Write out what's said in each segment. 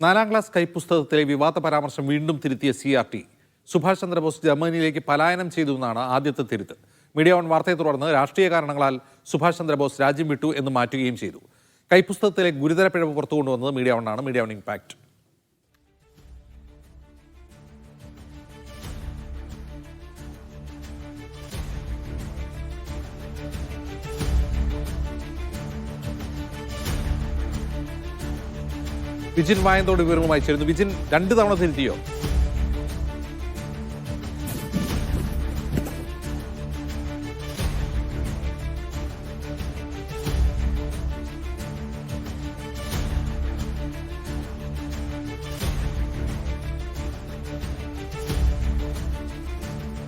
4ാം class കൈപ്പുസ്തകത്തിലെ വിവാദ പരാമർശം വീണ്ടും തിരുത്തിയ CRT. സുഭാഷ് ചന്ദ്രബോസ് ജർമ്മനിയിലേക്ക് പലായനം ചെയ്തു എന്നാണ് ആദ്യത്തെ തിരുത്ത്. മീഡിയ വൺ വാർത്തയെ തുടർന്ന് രാഷ്ട്രീയ കാരണങ്ങളാൽ സുഭാഷ് ചന്ദ്രബോസ് രാജ്യം വിട്ടു എന്ന് മാറ്റുകയും ചെയ്തു. കൈപ്പുസ്തകത്തിലെ ഗുരുതര പിഴവ് പുറത്തു കൊണ്ടുവന്നത് മീഡിയ വണ്ണാണ്. Media one impact. Vijin Vayanthode വിവരവുമായി ചേരുന്നു. വിജിൻ, 2 തവണ തിരുത്തിയോ?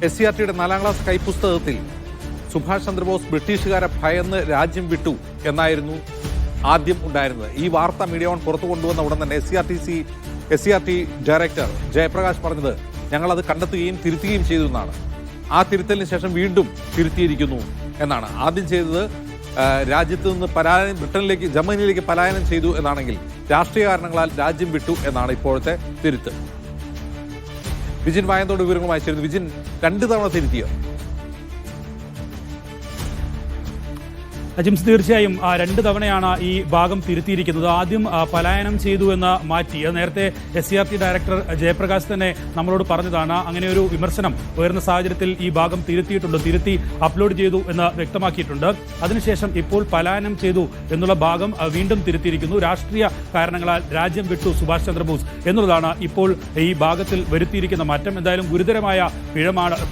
SCRTയുടെ 4ാം ക്ലാസ് കൈപ്പുസ്തകത്തിൽ സുഭാഷ് ചന്ദ്രബോസ് ബ്രിട്ടീഷുകാരെ ഭയന്ന് രാജ്യം വിട്ടു എന്നായിരുന്നു ആദ്യം ഉണ്ടായിരുന്നത്. ഈ വാർത്ത മീഡിയ വൺ പുറത്തു കൊണ്ടുവന്ന ഉടൻ തന്നെ SCRT ഡയറക്ടർ ജയപ്രകാശ് പറഞ്ഞത് ഞങ്ങളത് കണ്ടെത്തുകയും തിരുത്തുകയും ചെയ്തു എന്നാണ്. ആ തിരുത്തലിന് ശേഷം വീണ്ടും തിരുത്തിയിരിക്കുന്നു എന്നാണ്. ആദ്യം ചെയ്തത് രാജ്യത്ത് നിന്ന് ജർമ്മനിയിലേക്ക് പലായനം ചെയ്തു എന്നാണെങ്കിൽ രാഷ്ട്രീയ കാരണങ്ങളാൽ രാജ്യം വിട്ടു എന്നാണ് ഇപ്പോഴത്തെ തിരുത്ത്. വിജിൻ വായന്തോട് വിവരങ്ങളുമായി ചേരുന്നു. വിജിൻ, 2 തവണ തിരുത്തിയോ? അജിംസ്, തീർച്ചയായും 2 തവണയാണ് ഈ ഭാഗം തിരുത്തിയിരിക്കുന്നത്. ആദ്യം പലായനം ചെയ്തു എന്ന് മാറ്റി. അത് നേരത്തെ SCRT ഡയറക്ടർ ജയപ്രകാശ് തന്നെ നമ്മളോട് പറഞ്ഞതാണ്. അങ്ങനെ ഒരു വിമർശനം ഉയർന്ന സാഹചര്യത്തിൽ ഈ ഭാഗം തിരുത്തി അപ്ലോഡ് ചെയ്തു എന്ന് വ്യക്തമാക്കിയിട്ടുണ്ട്. അതിനുശേഷം ഇപ്പോൾ പലായനം ചെയ്തു എന്നുള്ള ഭാഗം വീണ്ടും തിരുത്തിയിരിക്കുന്നു. രാഷ്ട്രീയ കാരണങ്ങളാൽ രാജ്യം വിട്ടു സുഭാഷ് ചന്ദ്രബോസ് എന്നുള്ളതാണ് ഇപ്പോൾ ഈ ഭാഗത്തിൽ വരുത്തിയിരിക്കുന്ന മാറ്റം. എന്തായാലും ഗുരുതരമായ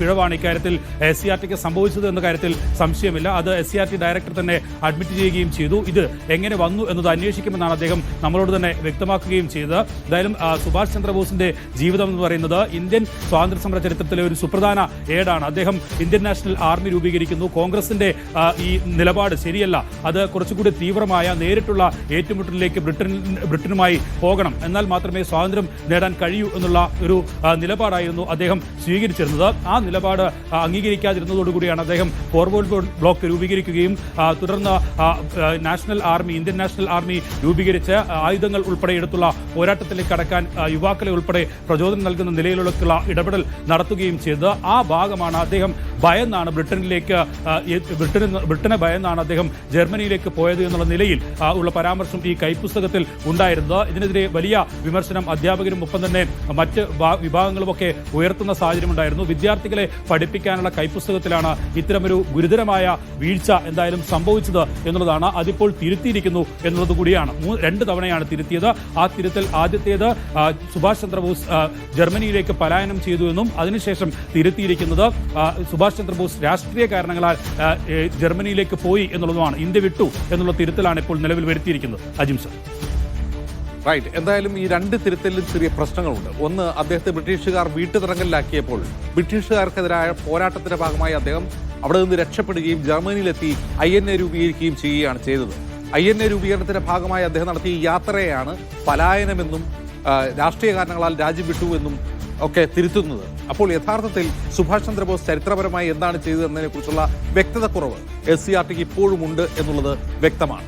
പിഴവാണ് ഇക്കാര്യത്തിൽ SCRTക്ക് സംഭവിച്ചത് എന്ന കാര്യത്തിൽ സംശയമില്ല. അത് SCRT ഡയറക്ടർ തന്നെ അഡ്മിറ്റ് ചെയ്യുകയും ചെയ്തു. ഇത് എങ്ങനെ വന്നു എന്നത് അന്വേഷിക്കുമെന്നാണ് അദ്ദേഹം നമ്മളോട് തന്നെ വ്യക്തമാക്കുകയും ചെയ്തത്. എന്തായാലും സുഭാഷ് ചന്ദ്രബോസിന്റെ ജീവിതം എന്ന് പറയുന്നത് ഇന്ത്യൻ സ്വാതന്ത്ര്യ സമര ചരിത്രത്തിലെ ഒരു സുപ്രധാന ഏടാണ്. അദ്ദേഹം ഇന്ത്യൻ നാഷണൽ ആർമി രൂപീകരിക്കുന്നു. കോൺഗ്രസിന്റെ ഈ നിലപാട് ശരിയല്ല, അത് കുറച്ചുകൂടി തീവ്രമായ നേരിട്ടുള്ള ഏറ്റുമുട്ടലിലേക്ക് ബ്രിട്ടനുമായി പോകണം, എന്നാൽ മാത്രമേ സ്വാതന്ത്ര്യം നേടാൻ കഴിയൂ എന്നുള്ള ഒരു നിലപാടായിരുന്നു അദ്ദേഹം സ്വീകരിച്ചിരുന്നത്. ആ നിലപാട് അംഗീകരിക്കാതിരുന്നതോടുകൂടിയാണ് അദ്ദേഹം ഫോർവേഡ് ബ്ലോക്ക് രൂപീകരിക്കുകയും തുടർന്ന് ഇന്ത്യൻ നാഷണൽ ആർമി രൂപീകരിച്ച് ആയുധങ്ങൾ ഉൾപ്പെടെ എടുത്തുള്ള പോരാട്ടത്തിലേക്ക് കടക്കാൻ യുവാക്കളെ ഉൾപ്പെടെ പ്രചോദനം നൽകുന്ന നിലയിലുള്ള ഇടപെടൽ നടത്തുകയും ചെയ്തത്. ആ ഭാഗമാണ് അദ്ദേഹം ഭയന്നാണ് ബ്രിട്ടനെ ഭയന്നാണ് അദ്ദേഹം ജർമ്മനിയിലേക്ക് പോയത് എന്നുള്ള നിലയിൽ ഉള്ള പരാമർശം ഈ കൈപ്പുസ്തകത്തിൽ ഉണ്ടായിരുന്നത്. ഇതിനെതിരെ വലിയ വിമർശനം അധ്യാപകരും ഒപ്പം തന്നെ മറ്റ് വിഭാഗങ്ങളുമൊക്കെ ഉയർത്തുന്ന സാഹചര്യമുണ്ടായിരുന്നു. വിദ്യാർത്ഥികളെ പഠിപ്പിക്കാനുള്ള കൈപ്പുസ്തകത്തിലാണ് ഇത്തരമൊരു ഗുരുതരമായ വീഴ്ച എന്തായാലും സംഭവിച്ചത് എന്നുള്ളതാണ്. അതിപ്പോൾ തിരുത്തിയിരിക്കുന്നു എന്നുള്ളത് കൂടിയാണ്. 2 തവണയാണ് തിരുത്തിയത്. ആ തിരുത്തൽ ആദ്യത്തേത് സുഭാഷ് ചന്ദ്രബോസ് ജർമ്മനിയിലേക്ക് പലായനം ചെയ്തു എന്നും അതിനുശേഷം തിരുത്തിയിരിക്കുന്നത് സുഭാഷ് ചന്ദ്രബോസ് രാഷ്ട്രീയ കാരണങ്ങളാൽ ജർമ്മനിയിലേക്ക് പോയി എന്നുള്ളതുമാണ്. ഇന്ത്യ വിട്ടു എന്നുള്ള തിരുത്തലാണ് ഇപ്പോൾ നിലവിൽ വരുത്തിയിരിക്കുന്നത്. അജിംസ്, റൈറ്റ്. എന്തായാലും ഈ 2 തിരുത്തലിലും ചെറിയ പ്രശ്നങ്ങളുണ്ട്. ഒന്ന്, അദ്ദേഹത്തെ ബ്രിട്ടീഷുകാർ വീട്ടുതടങ്കലിലാക്കിയപ്പോൾ ബ്രിട്ടീഷുകാർക്കെതിരായ പോരാട്ടത്തിന്റെ ഭാഗമായി അദ്ദേഹം അവിടെ നിന്ന് രക്ഷപ്പെടുകയും ജർമ്മനിയിലെത്തി INA രൂപീകരിക്കുകയും ചെയ്യുകയാണ് ചെയ്തത്. INA രൂപീകരണത്തിന്റെ ഭാഗമായി അദ്ദേഹം നടത്തിയ യാത്രയെയാണ് പലായനമെന്നും രാഷ്ട്രീയ കാരണങ്ങളാൽ രാജ്യം വിട്ടു എന്നും ഒക്കെ തിരുത്തുന്നത്. അപ്പോൾ യഥാർത്ഥത്തിൽ സുഭാഷ് ചന്ദ്രബോസ് ചരിത്രപരമായി എന്താണ് ചെയ്തതെന്നതിനെ കുറിച്ചുള്ള വ്യക്തതക്കുറവ് SCRTക്ക് ഇപ്പോഴും ഉണ്ട് എന്നുള്ളത് വ്യക്തമാണ്.